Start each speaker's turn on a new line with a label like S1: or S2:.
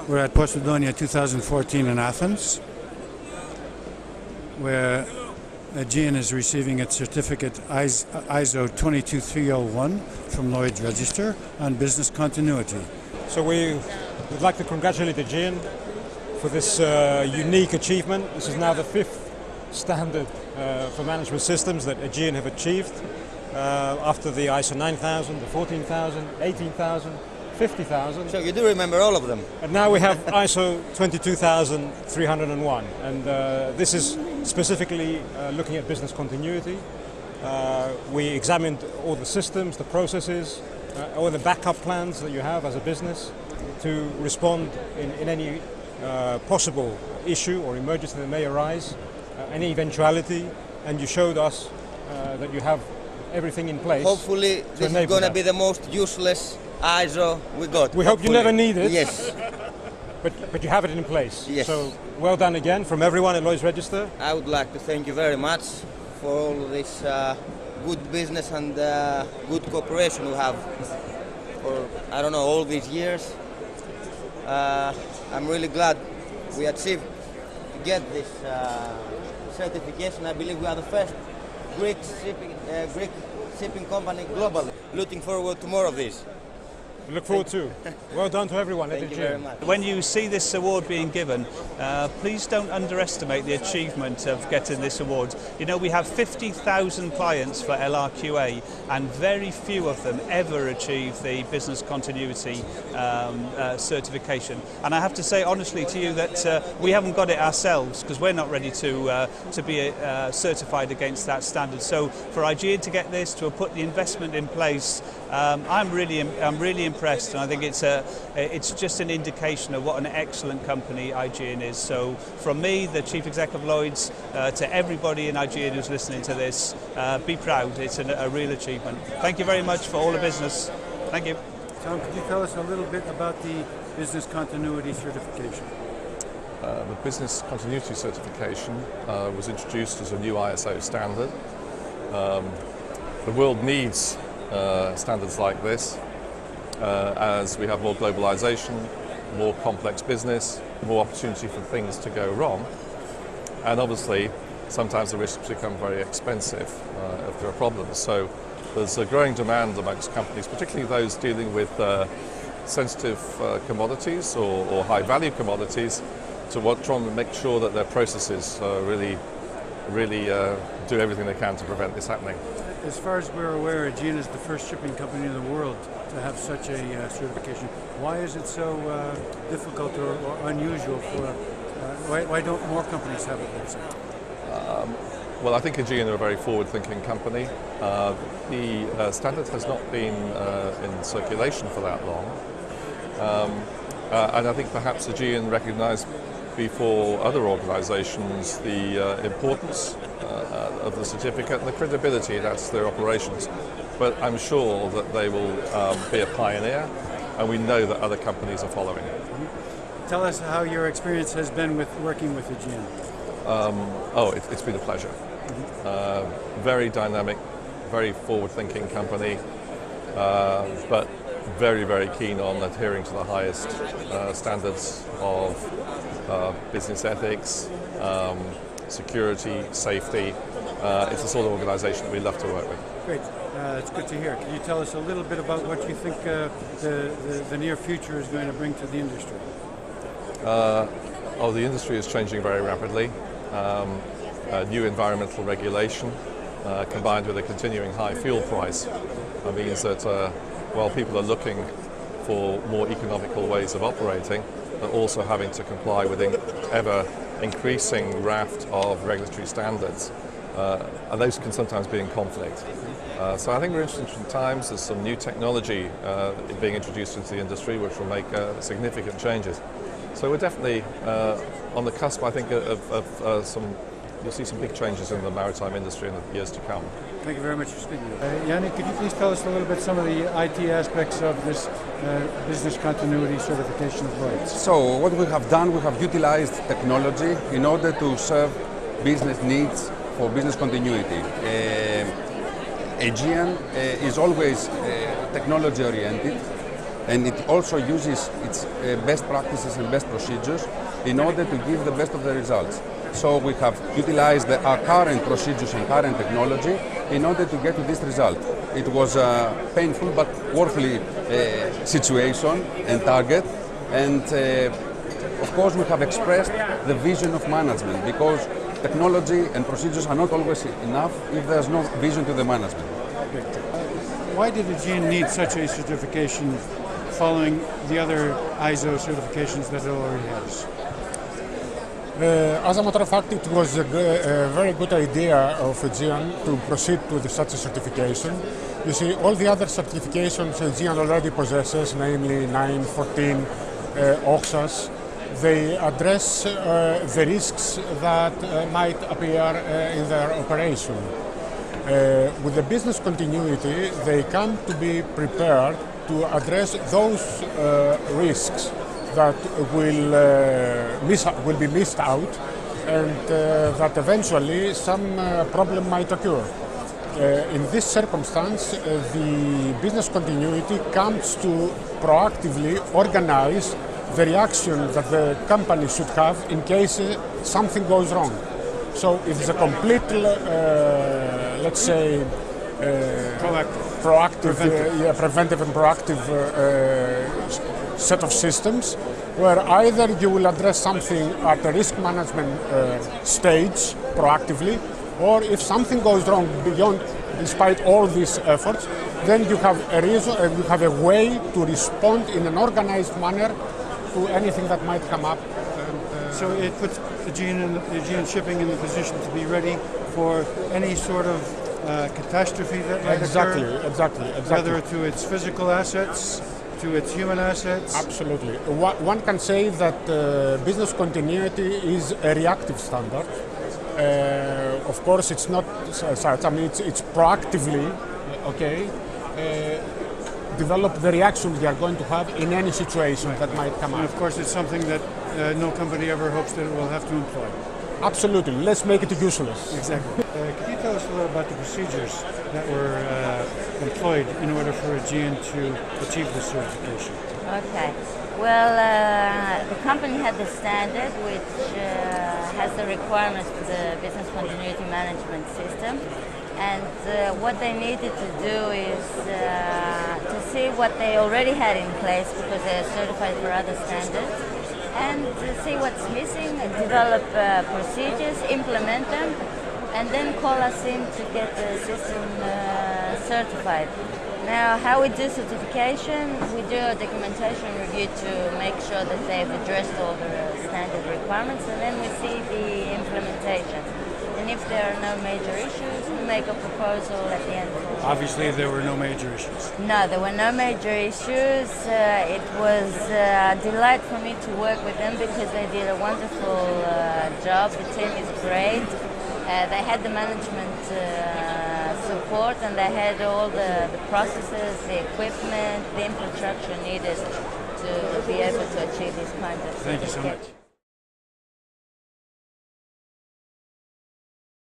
S1: We're at Posidonia 2014 in Athens, where Aegean is receiving its certificate ISO22301 from Lloyd's Register on business continuity.
S2: So we would like to congratulate Aegean for this unique achievement. This is now the 5th standard for management systems that Aegean have achieved after the ISO 9000, the 14,000, 18,000, 50,000.
S3: So you do remember all of them?
S2: And now we have ISO 22301, and this is specifically looking at business continuity. We examined all the systems, the processes, all the backup plans that you have as a business to respond in any possible issue or emergency that may arise, any eventuality, and you showed us that you have everything in place.
S3: Hopefully this is going to be the most useless ISO we got.
S2: We hope you never need it.
S3: Yes.
S2: But you have it in place.
S3: Yes.
S2: So well done again from everyone at Lloyd's Register.
S3: I would like to thank you very much for all this good business and good cooperation we have for, I don't know, all these years. I'm really glad we achieved to get this certification. I believe we are the first Greek shipping company globally. Looking forward to more of this.
S2: We look forward to. Well done to everyone at
S3: Thank you
S2: Aegean.
S3: very much.
S4: When you see this award being given, please don't underestimate the achievement of getting this award. You know, we have 50,000 clients for LRQA, and very few of them ever achieve the business continuity certification. And I have to say honestly to you that we haven't got it ourselves because we're not ready to be certified against that standard. So for Aegean to get this, to have put the investment in place, I'm really impressed, and I think it's just an indication of what an excellent company Aegean is. So from me, the Chief Exec of Lloyd's, to everybody in Aegean who's listening to this, be proud. It's a real achievement. Thank you very much for all the business. Thank you.
S1: Tom, could you tell us a little bit about the business continuity certification?
S5: The business continuity certification was introduced as a new ISO standard. The world needs standards like this as we have more globalization, more complex business, more opportunity for things to go wrong, and obviously sometimes the risks become very expensive if there are problems. So there's a growing demand amongst companies, particularly those dealing with sensitive commodities or high value commodities, to try and make sure that their processes really do everything they can to prevent this happening.
S1: As far as we're aware, Aegean is the first shipping company in the world to have such a certification. Why is it so difficult or unusual for, why don't more companies have it, let's say?
S5: Well, I think Aegean are a very forward-thinking company. The standard has not been in circulation for that long. And I think perhaps Aegean recognised before other organisations the importance of the certificate and the credibility it adds to their operations. But I'm sure that they will be a pioneer, and we know that other companies are following.
S1: Tell us how your experience has been with working with Aegean.
S5: It's been a pleasure. Very dynamic, very forward-thinking company, but very, very keen on adhering to the highest standards of business ethics, security, safety. It's the sort of organisation that we love to work with.
S1: Great, it's good to hear. Can you tell us a little bit about what you think the near future is going to bring to the industry?
S5: The industry is changing very rapidly. New environmental regulation combined with a continuing high fuel price means that while people are looking for more economical ways of operating, they're also having to comply with ever increasing raft of regulatory standards, and those can sometimes be in conflict. So I think we're in interesting times. There's some new technology being introduced into the industry which will make significant changes. So we're definitely on the cusp, I think, of you'll see some big changes in the maritime industry in the years to come.
S1: Thank you very much for speaking. Yannick, could you please tell us a little bit some of the IT aspects of this business continuity certification of Lloyd's?
S6: So what we have done, we have utilized technology in order to serve business needs for business continuity. Aegean is always technology oriented. and it also uses its best practices and best procedures in order to give the best of the results. So we have utilized our current procedures and current technology in order to get to this result. It was a painful but worthily situation and target, and of course we have expressed the vision of management, because technology and procedures are not always enough if there's no vision to the management.
S1: Why did Aegean need such a certification following the other ISO certifications that it already has?
S7: As a matter of fact, it was a very good idea of Aegean to proceed with such a certification. You see, all the other certifications Aegean already possesses, namely 914 OXAS, they address the risks that might appear in their operation. With the business continuity, they come to be prepared to address those risks that will be missed out, and that eventually some problem might occur. In this circumstance, the business continuity comes to proactively organize the reaction that the company should have in case something goes wrong. So it is a complete, let's say, preventive and proactive set of systems, where either you will address something at the risk management stage proactively, or if something goes wrong despite all these efforts, then you have a reason, you have a way to respond in an organized manner to anything that might come up.
S1: So it puts Aegean Shipping in the position to be ready for any sort of catastrophe that might occur.
S7: Exactly.
S1: Whether to its physical assets, to its human assets.
S7: Absolutely. One can say that business continuity is a reactive standard. Of course, it's not such. I mean, it's proactively, develop the reactions they are going to have in any situation that might come up.
S1: And of course, it's something that no company ever hopes that it will have to employ.
S7: Absolutely. Let's make it useless.
S1: Exactly. Could you tell us a little about the procedures that were employed in order for Aegean to achieve this certification?
S8: Okay. Well, the company had the standard, which has the requirements for the business continuity management system. And what they needed to do is to see what they already had in place, because they're certified for other standards, and to see what's missing, develop procedures, implement them, and then call us in to get the system certified. Now, how we do certification, we do a documentation review to make sure that they've addressed all the standard requirements, and then we see the implementation. And if there are no major issues, we make a proposal at the end.
S1: Obviously, there were no major issues.
S8: No, there were no major issues. It was a delight for me to work with them, because they did a wonderful job. The team is great. They had the management support, and they had all the processes, the equipment, the infrastructure needed to be able to achieve this kind of certification.
S1: Thank you so much.